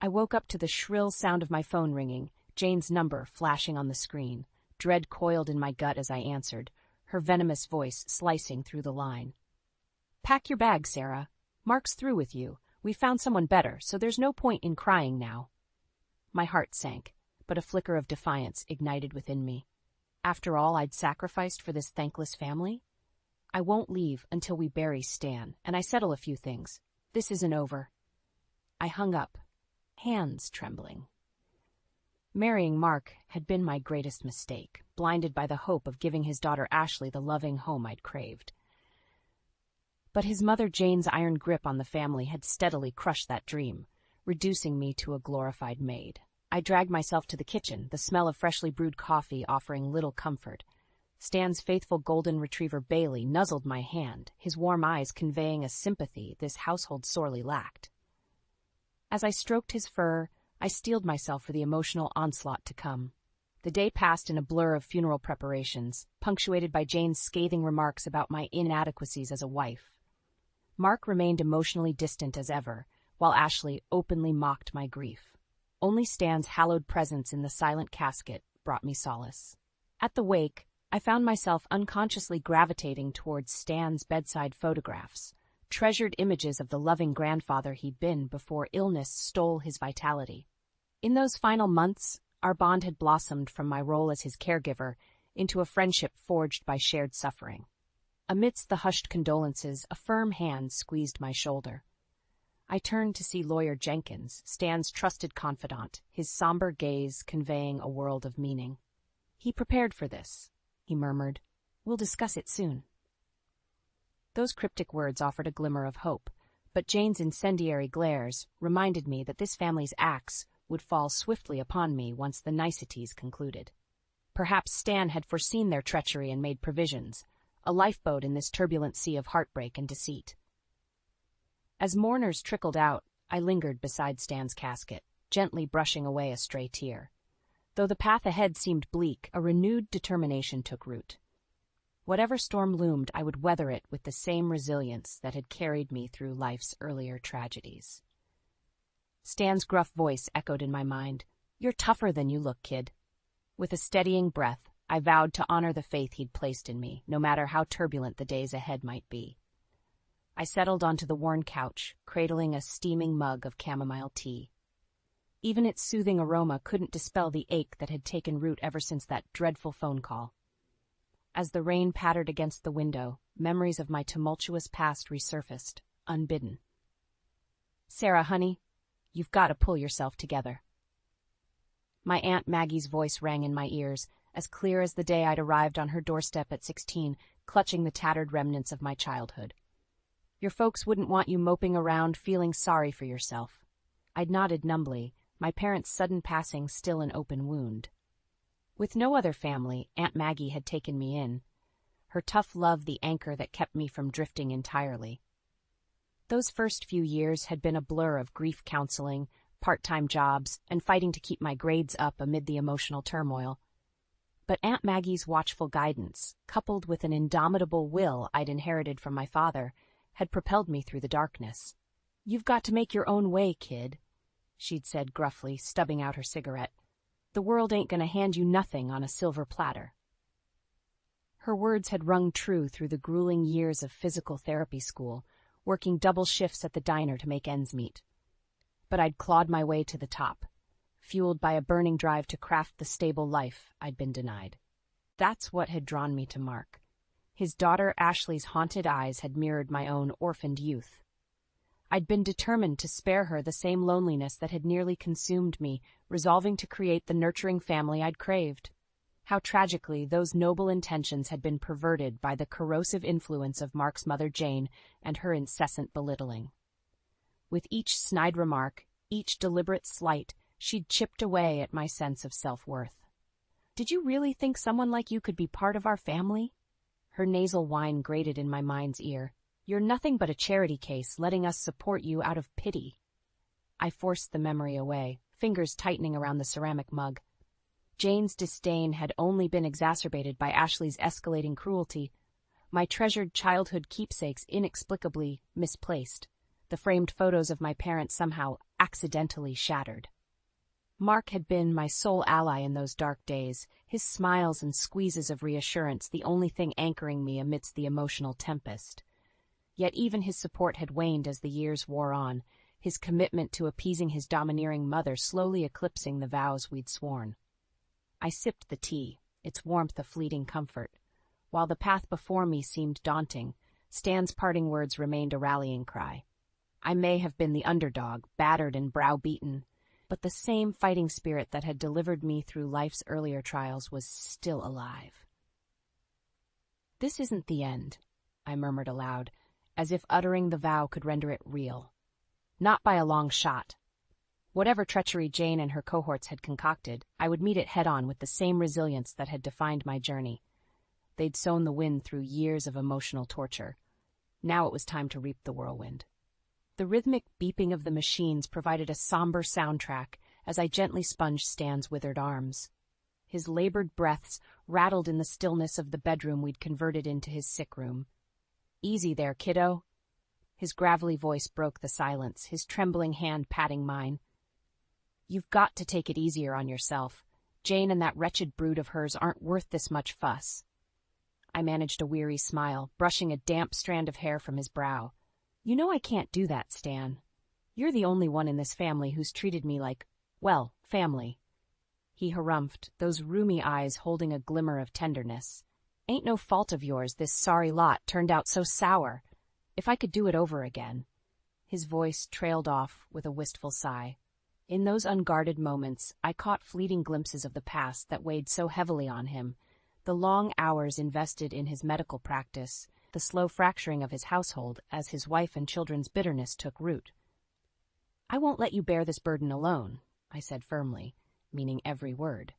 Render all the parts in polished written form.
I woke up to the shrill sound of my phone ringing, Jane's number flashing on the screen. Dread coiled in my gut as I answered, her venomous voice slicing through the line. "Pack your bag, Sarah. Mark's through with you. We found someone better, so there's no point in crying now." My heart sank, but a flicker of defiance ignited within me. After all I'd sacrificed for this thankless family? "I won't leave until we bury Stan, and I settle a few things. This isn't over." I hung up, hands trembling. Marrying Mark had been my greatest mistake, blinded by the hope of giving his daughter Ashley the loving home I'd craved. But his mother Jane's iron grip on the family had steadily crushed that dream, reducing me to a glorified maid. I dragged myself to the kitchen, the smell of freshly brewed coffee offering little comfort. Stan's faithful golden retriever Bailey nuzzled my hand, his warm eyes conveying a sympathy this household sorely lacked. As I stroked his fur, I steeled myself for the emotional onslaught to come. The day passed in a blur of funeral preparations, punctuated by Jane's scathing remarks about my inadequacies as a wife. Mark remained emotionally distant as ever, while Ashley openly mocked my grief. Only Stan's hallowed presence in the silent casket brought me solace. At the wake, I found myself unconsciously gravitating towards Stan's bedside photographs, treasured images of the loving grandfather he'd been before illness stole his vitality. In those final months, our bond had blossomed from my role as his caregiver into a friendship forged by shared suffering. Amidst the hushed condolences, a firm hand squeezed my shoulder. I turned to see Lawyer Jenkins, Stan's trusted confidant, his somber gaze conveying a world of meaning. "He prepared for this," he murmured. "We'll discuss it soon." Those cryptic words offered a glimmer of hope, but Jane's incendiary glares reminded me that this family's axe would fall swiftly upon me once the niceties concluded. Perhaps Stan had foreseen their treachery and made provisions, a lifeboat in this turbulent sea of heartbreak and deceit. As mourners trickled out, I lingered beside Stan's casket, gently brushing away a stray tear. Though the path ahead seemed bleak, a renewed determination took root. Whatever storm loomed, I would weather it with the same resilience that had carried me through life's earlier tragedies. Stan's gruff voice echoed in my mind. "You're tougher than you look, kid." With a steadying breath, I vowed to honor the faith he'd placed in me, no matter how turbulent the days ahead might be. I settled onto the worn couch, cradling a steaming mug of chamomile tea. Even its soothing aroma couldn't dispel the ache that had taken root ever since that dreadful phone call. As the rain pattered against the window, memories of my tumultuous past resurfaced, unbidden. "Sarah, honey, you've got to pull yourself together." My Aunt Maggie's voice rang in my ears, as clear as the day I'd arrived on her doorstep at 16, clutching the tattered remnants of my childhood. "Your folks wouldn't want you moping around feeling sorry for yourself." I'd nodded numbly, my parents' sudden passing still an open wound. With no other family, Aunt Maggie had taken me in, her tough love the anchor that kept me from drifting entirely. Those first few years had been a blur of grief counseling, part-time jobs, and fighting to keep my grades up amid the emotional turmoil. But Aunt Maggie's watchful guidance, coupled with an indomitable will I'd inherited from my father, had propelled me through the darkness. "You've got to make your own way, kid," she'd said gruffly, stubbing out her cigarette. "The world ain't gonna hand you nothing on a silver platter." Her words had rung true through the grueling years of physical therapy school, working double shifts at the diner to make ends meet. But I'd clawed my way to the top, fueled by a burning drive to craft the stable life I'd been denied. That's what had drawn me to Mark. His daughter Ashley's haunted eyes had mirrored my own orphaned youth. I'd been determined to spare her the same loneliness that had nearly consumed me, resolving to create the nurturing family I'd craved. How tragically those noble intentions had been perverted by the corrosive influence of Mark's mother Jane and her incessant belittling. With each snide remark, each deliberate slight, she'd chipped away at my sense of self-worth. "Did you really think someone like you could be part of our family?" Her nasal whine grated in my mind's ear. "You're nothing but a charity case, letting us support you out of pity." I forced the memory away, fingers tightening around the ceramic mug. Jane's disdain had only been exacerbated by Ashley's escalating cruelty, my treasured childhood keepsakes inexplicably misplaced, the framed photos of my parents somehow accidentally shattered. Mark had been my sole ally in those dark days, his smiles and squeezes of reassurance the only thing anchoring me amidst the emotional tempest. Yet even his support had waned as the years wore on, his commitment to appeasing his domineering mother slowly eclipsing the vows we'd sworn. I sipped the tea, its warmth a fleeting comfort. While the path before me seemed daunting, Stan's parting words remained a rallying cry. I may have been the underdog, battered and browbeaten, but the same fighting spirit that had delivered me through life's earlier trials was still alive. "This isn't the end," I murmured aloud, as if uttering the vow could render it real. Not by a long shot. Whatever treachery Jane and her cohorts had concocted, I would meet it head-on with the same resilience that had defined my journey. They'd sown the wind through years of emotional torture. Now it was time to reap the whirlwind. The rhythmic beeping of the machines provided a somber soundtrack as I gently sponged Stan's withered arms. His labored breaths rattled in the stillness of the bedroom we'd converted into his sick room. "Easy there, kiddo." His gravelly voice broke the silence, his trembling hand patting mine. "You've got to take it easier on yourself. Jane and that wretched brood of hers aren't worth this much fuss." I managed a weary smile, brushing a damp strand of hair from his brow. "You know I can't do that, Stan. You're the only one in this family who's treated me like, well, family." He harumphed, those rheumy eyes holding a glimmer of tenderness. "Ain't no fault of yours this sorry lot turned out so sour. If I could do it over again." His voice trailed off with a wistful sigh. In those unguarded moments, I caught fleeting glimpses of the past that weighed so heavily on him, the long hours invested in his medical practice, the slow fracturing of his household as his wife and children's bitterness took root. "I won't let you bear this burden alone," I said firmly, meaning every word.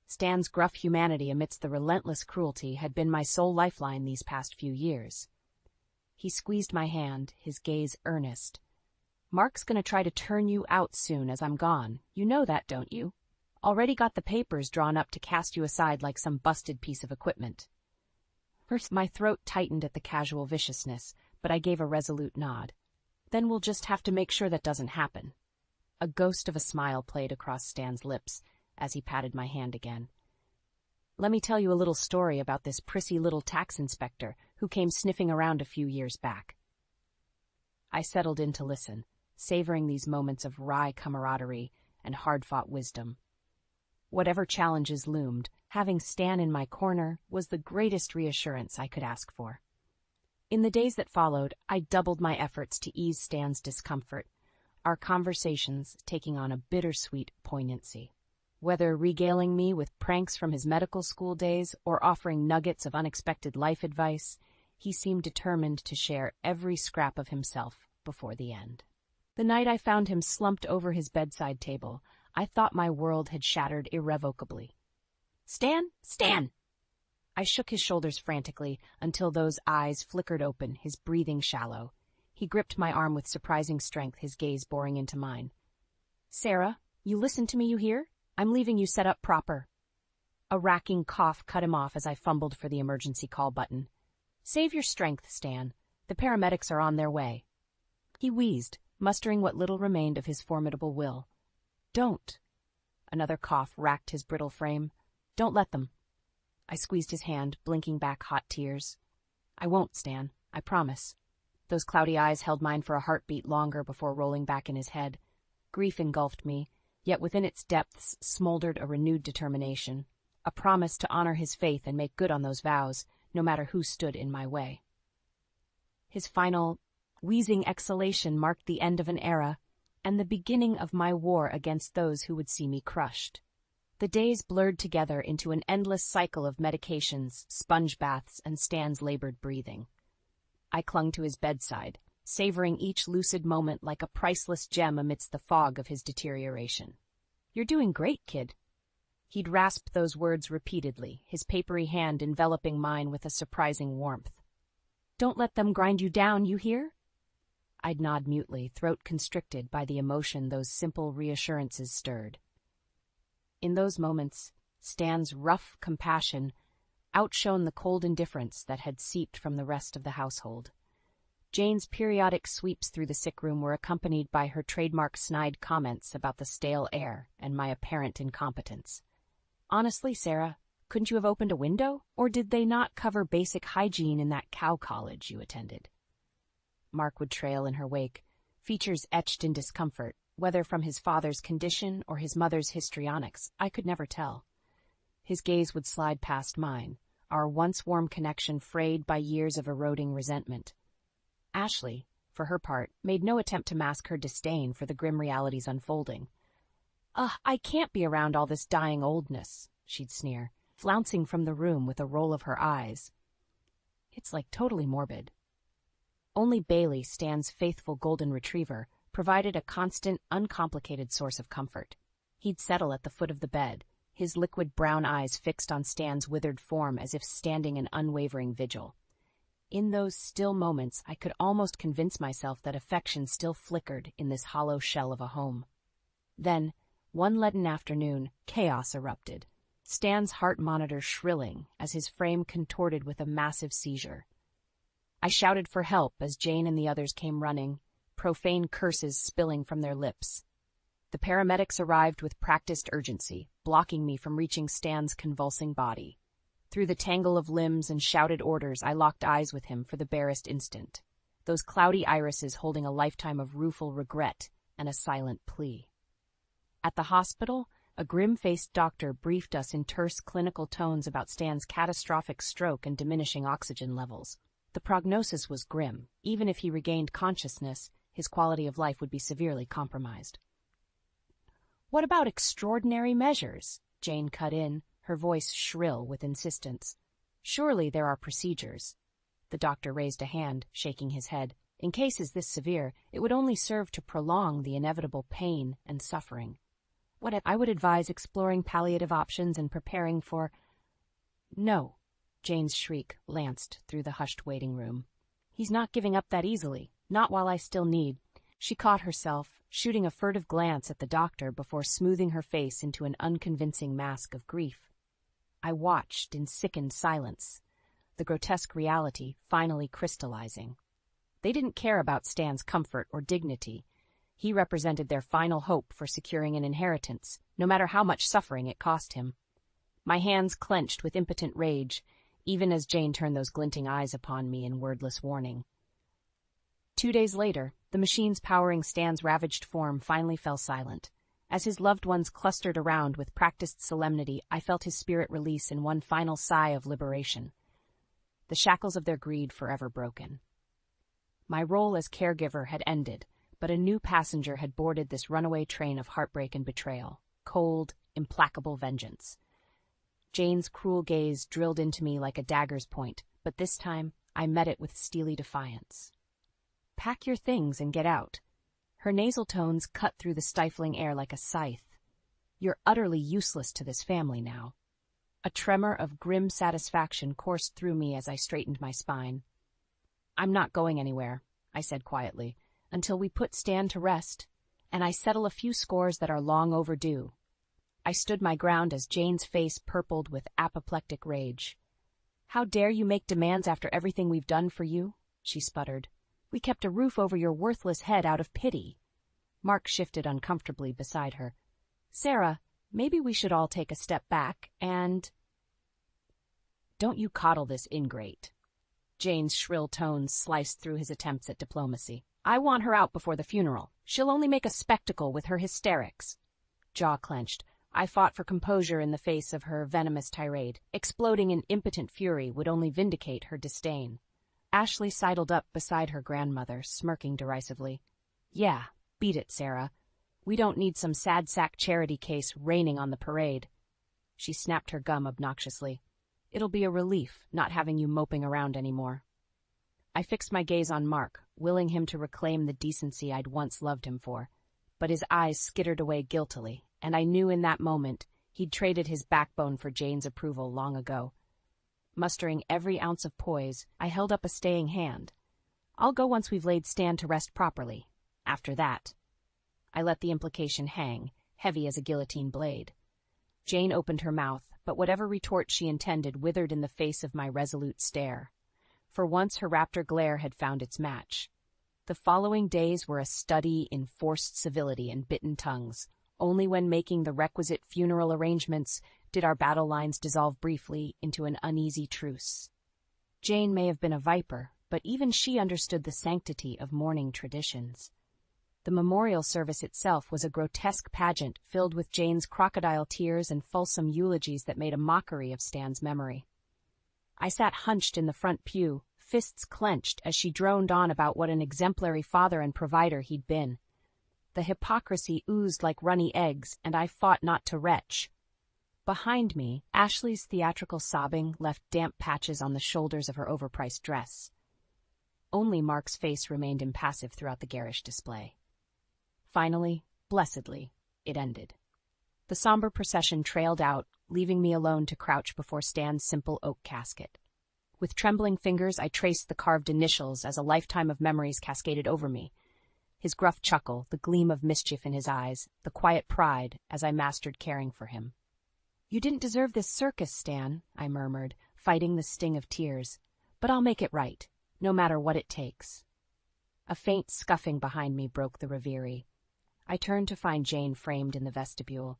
Stan's gruff humanity amidst the relentless cruelty had been my sole lifeline these past few years. He squeezed my hand, his gaze earnest. "Mark's gonna try to turn you out soon as I'm gone. You know that, don't you? Already got the papers drawn up to cast you aside like some busted piece of equipment." First, my throat tightened at the casual viciousness, but I gave a resolute nod. "Then we'll just have to make sure that doesn't happen." A ghost of a smile played across Stan's lips as he patted my hand again. "Let me tell you a little story about this prissy little tax inspector who came sniffing around a few years back." I settled in to listen, savoring these moments of wry camaraderie and hard-fought wisdom. Whatever challenges loomed, having Stan in my corner was the greatest reassurance I could ask for. In the days that followed, I doubled my efforts to ease Stan's discomfort, our conversations taking on a bittersweet poignancy. Whether regaling me with pranks from his medical school days or offering nuggets of unexpected life advice, he seemed determined to share every scrap of himself before the end. The night I found him slumped over his bedside table, I thought my world had shattered irrevocably. "Stan! Stan!" I shook his shoulders frantically until those eyes flickered open, his breathing shallow. He gripped my arm with surprising strength, his gaze boring into mine. "Sarah, you listen to me, you hear? I'm leaving you set up proper." A racking cough cut him off as I fumbled for the emergency call button. "Save your strength, Stan. The paramedics are on their way." He wheezed, mustering what little remained of his formidable will. "Don't." Another cough racked his brittle frame. "Don't let them." I squeezed his hand, blinking back hot tears. "I won't, Stan. I promise." Those cloudy eyes held mine for a heartbeat longer before rolling back in his head. Grief engulfed me, yet within its depths smoldered a renewed determination, a promise to honor his faith and make good on those vows, no matter who stood in my way. His final, wheezing exhalation marked the end of an era and the beginning of my war against those who would see me crushed. The days blurred together into an endless cycle of medications, sponge baths, and Stan's labored breathing. I clung to his bedside, savoring each lucid moment like a priceless gem amidst the fog of his deterioration. "You're doing great, kid." He'd rasped those words repeatedly, his papery hand enveloping mine with a surprising warmth. "Don't let them grind you down, you hear?" I'd nod mutely, throat constricted by the emotion those simple reassurances stirred. In those moments, Stan's rough compassion outshone the cold indifference that had seeped from the rest of the household. Jane's periodic sweeps through the sick room were accompanied by her trademark snide comments about the stale air and my apparent incompetence. Honestly, Sarah, couldn't you have opened a window? Or did they not cover basic hygiene in that cow college you attended? Mark would trail in her wake, features etched in discomfort, whether from his father's condition or his mother's histrionics, I could never tell. His gaze would slide past mine, our once warm connection frayed by years of eroding resentment. Ashley, for her part, made no attempt to mask her disdain for the grim realities unfolding. I can't be around all this dying oldness, she'd sneer, flouncing from the room with a roll of her eyes. It's like totally morbid. Only Bailey, Stan's faithful golden retriever, provided a constant, uncomplicated source of comfort. He'd settle at the foot of the bed, his liquid brown eyes fixed on Stan's withered form as if standing in unwavering vigil. In those still moments, I could almost convince myself that affection still flickered in this hollow shell of a home. Then, one leaden afternoon, chaos erupted, Stan's heart monitor shrilling as his frame contorted with a massive seizure. I shouted for help as Jane and the others came running, profane curses spilling from their lips. The paramedics arrived with practiced urgency, blocking me from reaching Stan's convulsing body. Through the tangle of limbs and shouted orders, I locked eyes with him for the barest instant, those cloudy irises holding a lifetime of rueful regret and a silent plea. At the hospital, a grim-faced doctor briefed us in terse clinical tones about Stan's catastrophic stroke and diminishing oxygen levels. The prognosis was grim. Even if he regained consciousness, his quality of life would be severely compromised. "What about extraordinary measures?" Jane cut in, her voice shrill with insistence. "Surely there are procedures." The doctor raised a hand, shaking his head. "In cases this severe, it would only serve to prolong the inevitable pain and suffering. I would advise exploring palliative options and preparing for—" "No," Jane's shriek lanced through the hushed waiting room. "He's not giving up that easily, not while I still need—" She caught herself, shooting a furtive glance at the doctor before smoothing her face into an unconvincing mask of grief. I watched in sickened silence, the grotesque reality finally crystallizing. They didn't care about Stan's comfort or dignity. He represented their final hope for securing an inheritance, no matter how much suffering it cost him. My hands clenched with impotent rage, even as Jane turned those glinting eyes upon me in wordless warning. 2 days later, the machines powering Stan's ravaged form finally fell silent. As his loved ones clustered around with practiced solemnity, I felt his spirit release in one final sigh of liberation. The shackles of their greed forever broken. My role as caregiver had ended, but a new passenger had boarded this runaway train of heartbreak and betrayal, cold, implacable vengeance. Jane's cruel gaze drilled into me like a dagger's point, but this time I met it with steely defiance. "Pack your things and get out." Her nasal tones cut through the stifling air like a scythe. "You're utterly useless to this family now." A tremor of grim satisfaction coursed through me as I straightened my spine. "I'm not going anywhere," I said quietly, "until we put Stan to rest, and I settle a few scores that are long overdue." I stood my ground as Jane's face purpled with apoplectic rage. "How dare you make demands after everything we've done for you?" she sputtered. "We kept a roof over your worthless head out of pity." Mark shifted uncomfortably beside her. "Sarah, maybe we should all take a step back and—" "Don't you coddle this ingrate." Jane's shrill tones sliced through his attempts at diplomacy. "I want her out before the funeral. She'll only make a spectacle with her hysterics." Jaw clenched, I fought for composure in the face of her venomous tirade. Exploding in impotent fury would only vindicate her disdain. Ashley sidled up beside her grandmother, smirking derisively. "Yeah, beat it, Sarah. We don't need some sad sack charity case raining on the parade." She snapped her gum obnoxiously. "It'll be a relief not having you moping around anymore." I fixed my gaze on Mark, willing him to reclaim the decency I'd once loved him for, but his eyes skittered away guiltily, and I knew in that moment he'd traded his backbone for Jane's approval long ago. Mustering every ounce of poise, I held up a staying hand. "I'll go once we've laid Stan to rest properly. After that." I let the implication hang, heavy as a guillotine blade. Jane opened her mouth, but whatever retort she intended withered in the face of my resolute stare. For once her raptor glare had found its match. The following days were a study in forced civility and bitten tongues. Only when making the requisite funeral arrangements did our battle lines dissolve briefly into an uneasy truce. Jane may have been a viper, but even she understood the sanctity of mourning traditions. The memorial service itself was a grotesque pageant filled with Jane's crocodile tears and fulsome eulogies that made a mockery of Stan's memory. I sat hunched in the front pew, fists clenched as she droned on about what an exemplary father and provider he'd been. The hypocrisy oozed like runny eggs, and I fought not to retch. Behind me, Ashley's theatrical sobbing left damp patches on the shoulders of her overpriced dress. Only Mark's face remained impassive throughout the garish display. Finally, blessedly, it ended. The somber procession trailed out, leaving me alone to crouch before Stan's simple oak casket. With trembling fingers, I traced the carved initials as a lifetime of memories cascaded over me. His gruff chuckle, the gleam of mischief in his eyes, the quiet pride as I mastered caring for him. "You didn't deserve this circus, Stan," I murmured, fighting the sting of tears. "But I'll make it right, no matter what it takes." A faint scuffing behind me broke the reverie. I turned to find Jane framed in the vestibule,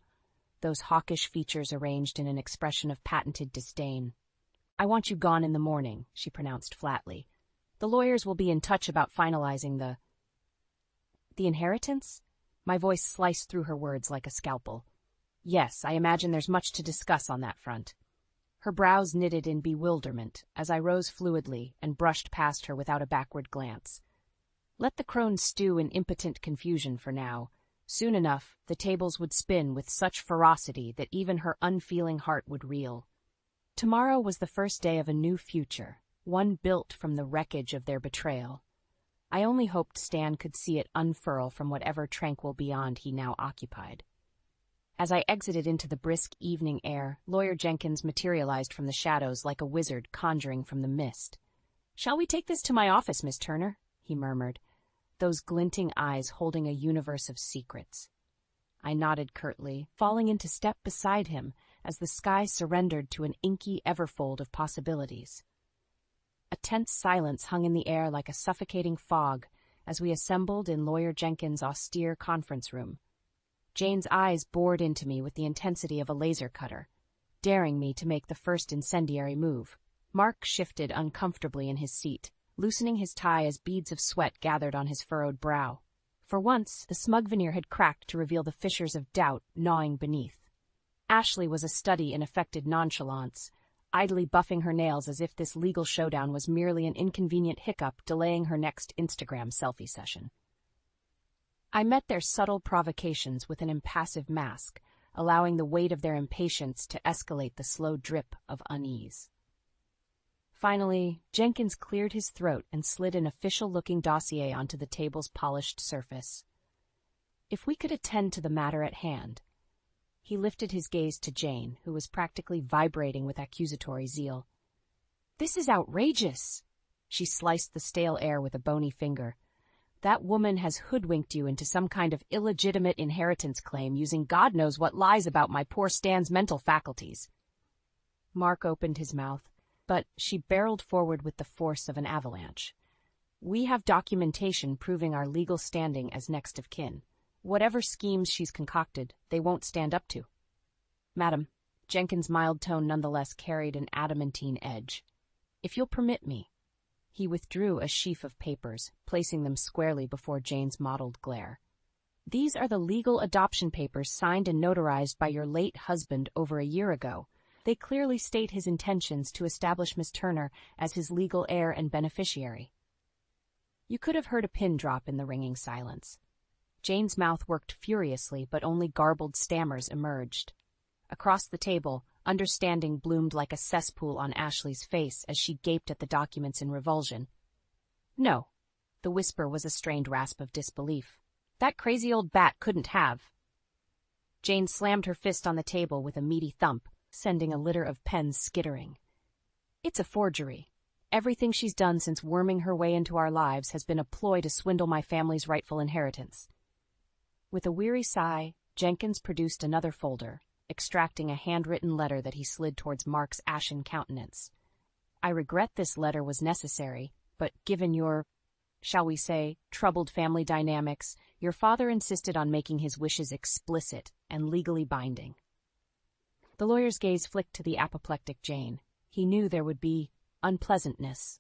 those hawkish features arranged in an expression of patented disdain. "I want you gone in the morning," she pronounced flatly. "The lawyers will be in touch about finalizing the inheritance?" My voice sliced through her words like a scalpel. "Yes, I imagine there's much to discuss on that front." Her brows knitted in bewilderment as I rose fluidly and brushed past her without a backward glance. Let the crones stew in impotent confusion for now. Soon enough, the tables would spin with such ferocity that even her unfeeling heart would reel. Tomorrow was the first day of a new future, one built from the wreckage of their betrayal. I only hoped Stan could see it unfurl from whatever tranquil beyond he now occupied. As I exited into the brisk evening air, Lawyer Jenkins materialized from the shadows like a wizard conjuring from the mist. "Shall we take this to my office, Miss Turner?" he murmured, those glinting eyes holding a universe of secrets. I nodded curtly, falling into step beside him as the sky surrendered to an inky everfold of possibilities. A tense silence hung in the air like a suffocating fog as we assembled in Lawyer Jenkins' austere conference room. Jane's eyes bored into me with the intensity of a laser cutter, daring me to make the first incendiary move. Mark shifted uncomfortably in his seat, loosening his tie as beads of sweat gathered on his furrowed brow. For once, the smug veneer had cracked to reveal the fissures of doubt gnawing beneath. Ashley was a study in affected nonchalance, idly buffing her nails as if this legal showdown was merely an inconvenient hiccup delaying her next Instagram selfie session. I met their subtle provocations with an impassive mask, allowing the weight of their impatience to escalate the slow drip of unease. Finally, Jenkins cleared his throat and slid an official-looking dossier onto the table's polished surface. "If we could attend to the matter at hand." He lifted his gaze to Jane, who was practically vibrating with accusatory zeal. "This is outrageous!" She sliced the stale air with a bony finger. "That woman has hoodwinked you into some kind of illegitimate inheritance claim using God knows what lies about my poor Stan's mental faculties." Mark opened his mouth, but she barreled forward with the force of an avalanche. "We have documentation proving our legal standing as next of kin. Whatever schemes she's concocted, they won't stand up to." "Madam," Jenkins' mild tone nonetheless carried an adamantine edge, "if you'll permit me." He withdrew a sheaf of papers, placing them squarely before Jane's mottled glare. "These are the legal adoption papers signed and notarized by your late husband over a year ago. They clearly state his intentions to establish Miss Turner as his legal heir and beneficiary." You could have heard a pin drop in the ringing silence. Jane's mouth worked furiously, but only garbled stammers emerged. Across the table, understanding bloomed like a cesspool on Ashley's face as she gaped at the documents in revulsion. "No." The whisper was a strained rasp of disbelief. "That crazy old bat couldn't have." Jane slammed her fist on the table with a meaty thump, sending a litter of pens skittering. "It's a forgery. Everything she's done since worming her way into our lives has been a ploy to swindle my family's rightful inheritance." With a weary sigh, Jenkins produced another folder, extracting a handwritten letter that he slid towards Mark's ashen countenance. I regret this letter was necessary, but given your, shall we say, troubled family dynamics, your father insisted on making his wishes explicit and legally binding. The lawyer's gaze flicked to the apoplectic Jane. He knew there would be unpleasantness.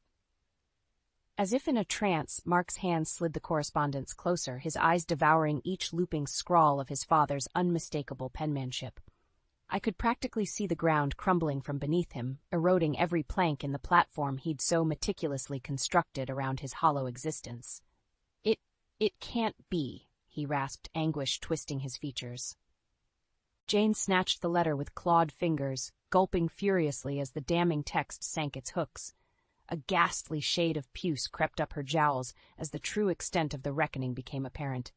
As if in a trance, Mark's hands slid the correspondence closer, his eyes devouring each looping scrawl of his father's unmistakable penmanship. I could practically see the ground crumbling from beneath him, eroding every plank in the platform he'd so meticulously constructed around his hollow existence. It can't be, he rasped, anguish twisting his features. Jane snatched the letter with clawed fingers, gulping furiously as the damning text sank its hooks. A ghastly shade of puce crept up her jowls as the true extent of the reckoning became apparent.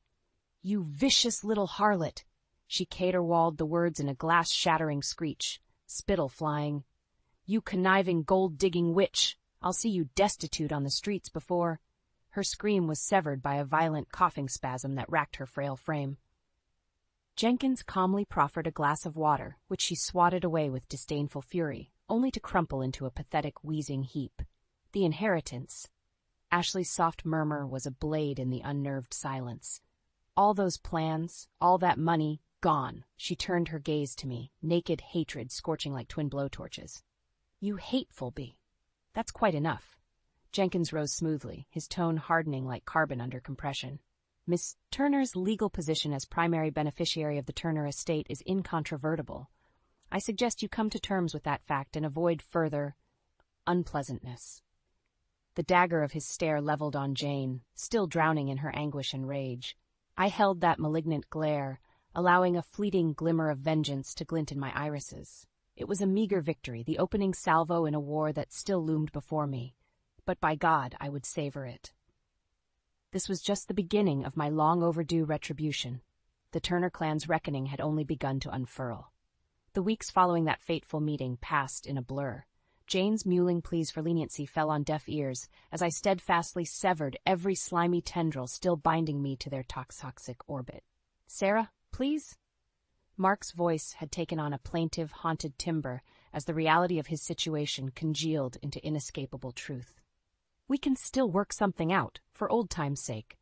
"You vicious little harlot!" She caterwauled the words in a glass-shattering screech, spittle flying. "You conniving gold-digging witch! I'll see you destitute on the streets before—" Her scream was severed by a violent coughing spasm that racked her frail frame. Jenkins calmly proffered a glass of water, which she swatted away with disdainful fury, only to crumple into a pathetic wheezing heap. The inheritance. Ashley's soft murmur was a blade in the unnerved silence. All those plans, all that money, gone. She turned her gaze to me, naked hatred scorching like twin blowtorches. "You hateful bee. That's quite enough." Jenkins rose smoothly, his tone hardening like carbon under compression. "Miss Turner's legal position as primary beneficiary of the Turner estate is incontrovertible. I suggest you come to terms with that fact and avoid further unpleasantness." The dagger of his stare leveled on Jane, still drowning in her anguish and rage. I held that malignant glare, allowing a fleeting glimmer of vengeance to glint in my irises. It was a meager victory, the opening salvo in a war that still loomed before me. But by God, I would savor it. This was just the beginning of my long-overdue retribution. The Turner clan's reckoning had only begun to unfurl. The weeks following that fateful meeting passed in a blur. Jane's mewling pleas for leniency fell on deaf ears as I steadfastly severed every slimy tendril still binding me to their toxic orbit. "Sarah, please?" Mark's voice had taken on a plaintive, haunted timbre as the reality of his situation congealed into inescapable truth. "We can still work something out, for old time's sake."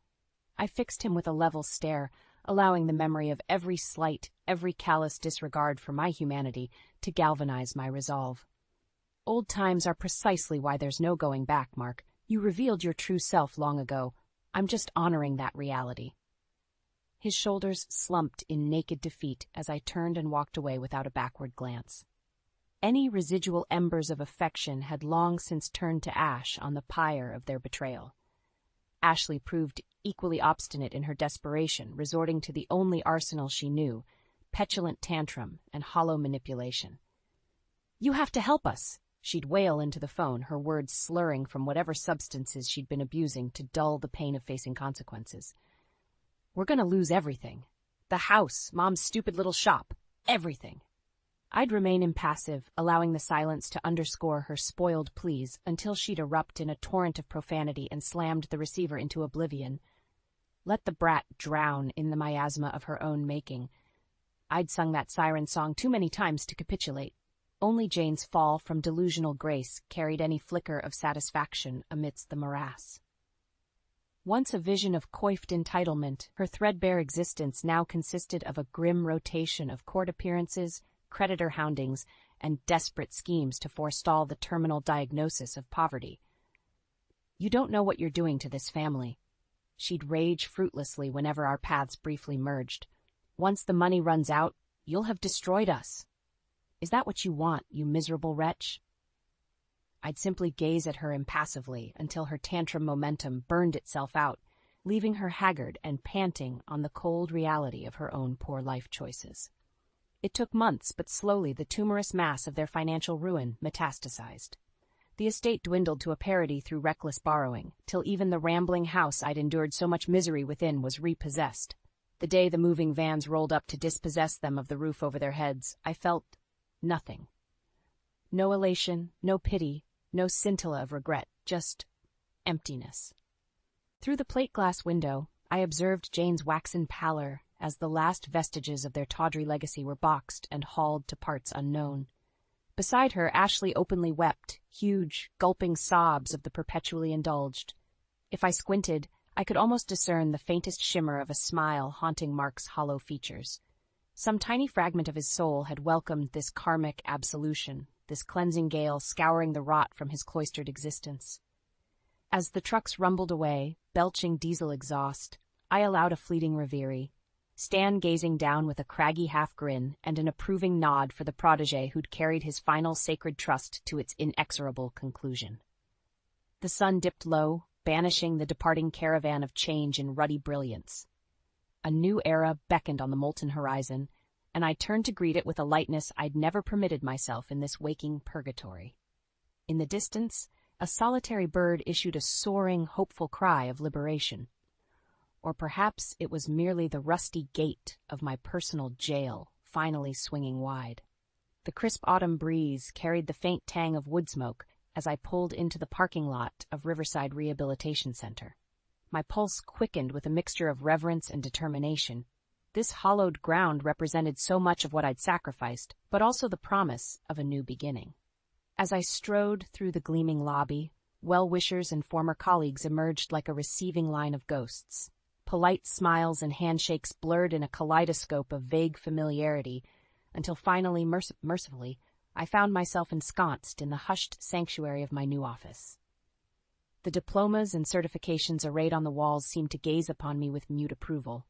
I fixed him with a level stare, allowing the memory of every slight, every callous disregard for my humanity to galvanize my resolve. "Old times are precisely why there's no going back, Mark. You revealed your true self long ago. I'm just honoring that reality." His shoulders slumped in naked defeat as I turned and walked away without a backward glance. Any residual embers of affection had long since turned to ash on the pyre of their betrayal. Ashley proved equally obstinate in her desperation, resorting to the only arsenal she knew, petulant tantrum and hollow manipulation. "You have to help us," she'd wail into the phone, her words slurring from whatever substances she'd been abusing to dull the pain of facing consequences. "We're going to lose everything. The house, Mom's stupid little shop, everything." I'd remain impassive, allowing the silence to underscore her spoiled pleas until she'd erupt in a torrent of profanity and slammed the receiver into oblivion. Let the brat drown in the miasma of her own making. I'd sung that siren song too many times to capitulate. Only Jane's fall from delusional grace carried any flicker of satisfaction amidst the morass. Once a vision of coiffed entitlement, her threadbare existence now consisted of a grim rotation of court appearances, creditor houndings, and desperate schemes to forestall the terminal diagnosis of poverty. "You don't know what you're doing to this family." She'd rage fruitlessly whenever our paths briefly merged. "Once the money runs out, you'll have destroyed us. Is that what you want, you miserable wretch?" I'd simply gaze at her impassively until her tantrum momentum burned itself out, leaving her haggard and panting on the cold reality of her own poor life choices. It took months, but slowly the tumorous mass of their financial ruin metastasized. The estate dwindled to a parody through reckless borrowing, till even the rambling house I'd endured so much misery within was repossessed. The day the moving vans rolled up to dispossess them of the roof over their heads, I felt nothing. No elation, no pity, no scintilla of regret, just emptiness. Through the plate-glass window, I observed Jane's waxen pallor as the last vestiges of their tawdry legacy were boxed and hauled to parts unknown. Beside her, Ashley openly wept, huge, gulping sobs of the perpetually indulged. If I squinted, I could almost discern the faintest shimmer of a smile haunting Mark's hollow features. Some tiny fragment of his soul had welcomed this karmic absolution, this cleansing gale scouring the rot from his cloistered existence. As the trucks rumbled away, belching diesel exhaust, I allowed a fleeting reverie, Stan gazing down with a craggy half-grin and an approving nod for the protégé who'd carried his final sacred trust to its inexorable conclusion. The sun dipped low, banishing the departing caravan of change in ruddy brilliance. A new era beckoned on the molten horizon, and I turned to greet it with a lightness I'd never permitted myself in this waking purgatory. In the distance, a solitary bird issued a soaring, hopeful cry of liberation. Or perhaps it was merely the rusty gate of my personal jail finally swinging wide. The crisp autumn breeze carried the faint tang of wood smoke as I pulled into the parking lot of Riverside Rehabilitation Center. My pulse quickened with a mixture of reverence and determination. This hallowed ground represented so much of what I'd sacrificed, but also the promise of a new beginning. As I strode through the gleaming lobby, well-wishers and former colleagues emerged like a receiving line of ghosts. Polite smiles and handshakes blurred in a kaleidoscope of vague familiarity, until finally, mercifully, I found myself ensconced in the hushed sanctuary of my new office. The diplomas and certifications arrayed on the walls seemed to gaze upon me with mute approval.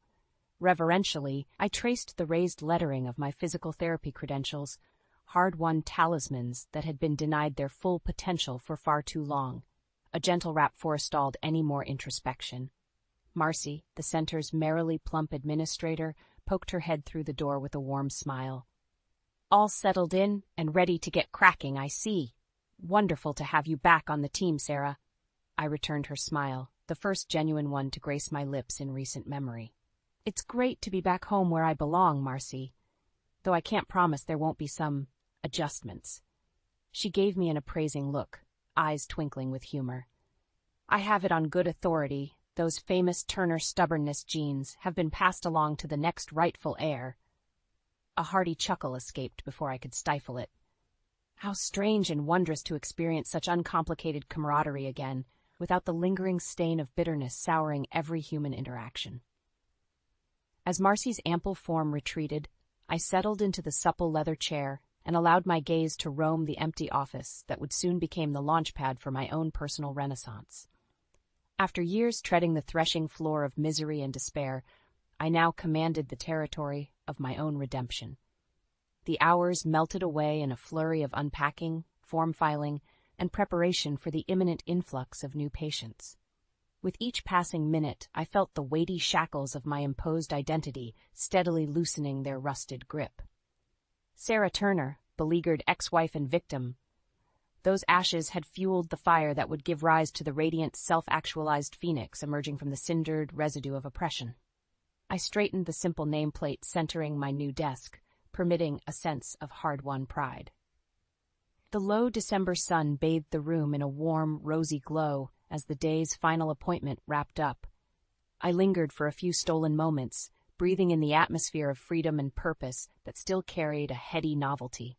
Reverentially, I traced the raised lettering of my physical therapy credentials, hard-won talismans that had been denied their full potential for far too long. A gentle rap forestalled any more introspection. Marcy, the center's merrily plump administrator, poked her head through the door with a warm smile. "All settled in and ready to get cracking, I see. Wonderful to have you back on the team, Sarah." I returned her smile, the first genuine one to grace my lips in recent memory. "It's great to be back home where I belong, Marcy, though I can't promise there won't be some adjustments." She gave me an appraising look, eyes twinkling with humor. "I have it on good authority. Those famous Turner stubbornness genes have been passed along to the next rightful heir." A hearty chuckle escaped before I could stifle it. How strange and wondrous to experience such uncomplicated camaraderie again, without the lingering stain of bitterness souring every human interaction. As Marcy's ample form retreated, I settled into the supple leather chair and allowed my gaze to roam the empty office that would soon become the launchpad for my own personal renaissance. After years treading the threshing floor of misery and despair, I now commanded the territory of my own redemption. The hours melted away in a flurry of unpacking, form filing, and preparation for the imminent influx of new patients. With each passing minute, I felt the weighty shackles of my imposed identity steadily loosening their rusted grip. Sarah Turner, beleaguered ex-wife and victim. Those ashes had fueled the fire that would give rise to the radiant, self-actualized phoenix emerging from the cindered residue of oppression. I straightened the simple nameplate centering my new desk, permitting a sense of hard-won pride. The low December sun bathed the room in a warm, rosy glow as the day's final appointment wrapped up. I lingered for a few stolen moments, breathing in the atmosphere of freedom and purpose that still carried a heady novelty.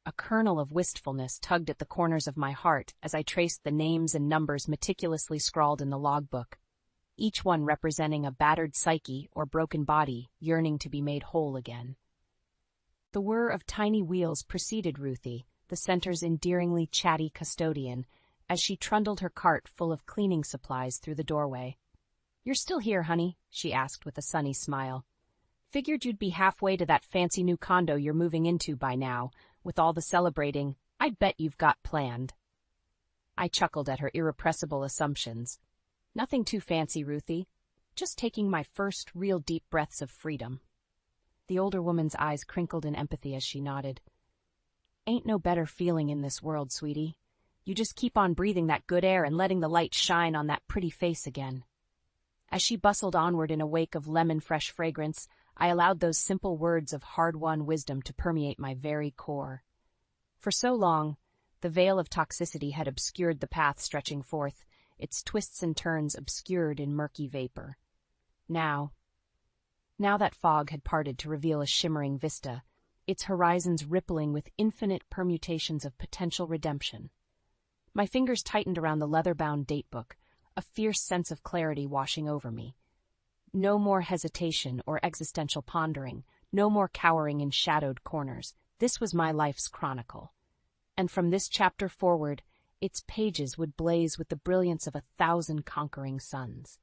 A kernel of wistfulness tugged at the corners of my heart as I traced the names and numbers meticulously scrawled in the logbook, each one representing a battered psyche or broken body yearning to be made whole again. The whir of tiny wheels preceded Ruthie, the center's endearingly chatty custodian, as she trundled her cart full of cleaning supplies through the doorway. "You're still here, honey?" she asked with a sunny smile. "Figured you'd be halfway to that fancy new condo you're moving into by now. With all the celebrating, I bet you've got planned." I chuckled at her irrepressible assumptions. "Nothing too fancy, Ruthie. Just taking my first real deep breaths of freedom." The older woman's eyes crinkled in empathy as she nodded. "Ain't no better feeling in this world, sweetie. You just keep on breathing that good air and letting the light shine on that pretty face again." As she bustled onward in a wake of lemon-fresh fragrance, I allowed those simple words of hard-won wisdom to permeate my very core. For so long, the veil of toxicity had obscured the path stretching forth, its twists and turns obscured in murky vapor. Now that fog had parted to reveal a shimmering vista, its horizons rippling with infinite permutations of potential redemption. My fingers tightened around the leather-bound datebook, a fierce sense of clarity washing over me. No more hesitation or existential pondering, no more cowering in shadowed corners. This was my life's chronicle. And from this chapter forward, its pages would blaze with the brilliance of 1,000 conquering suns.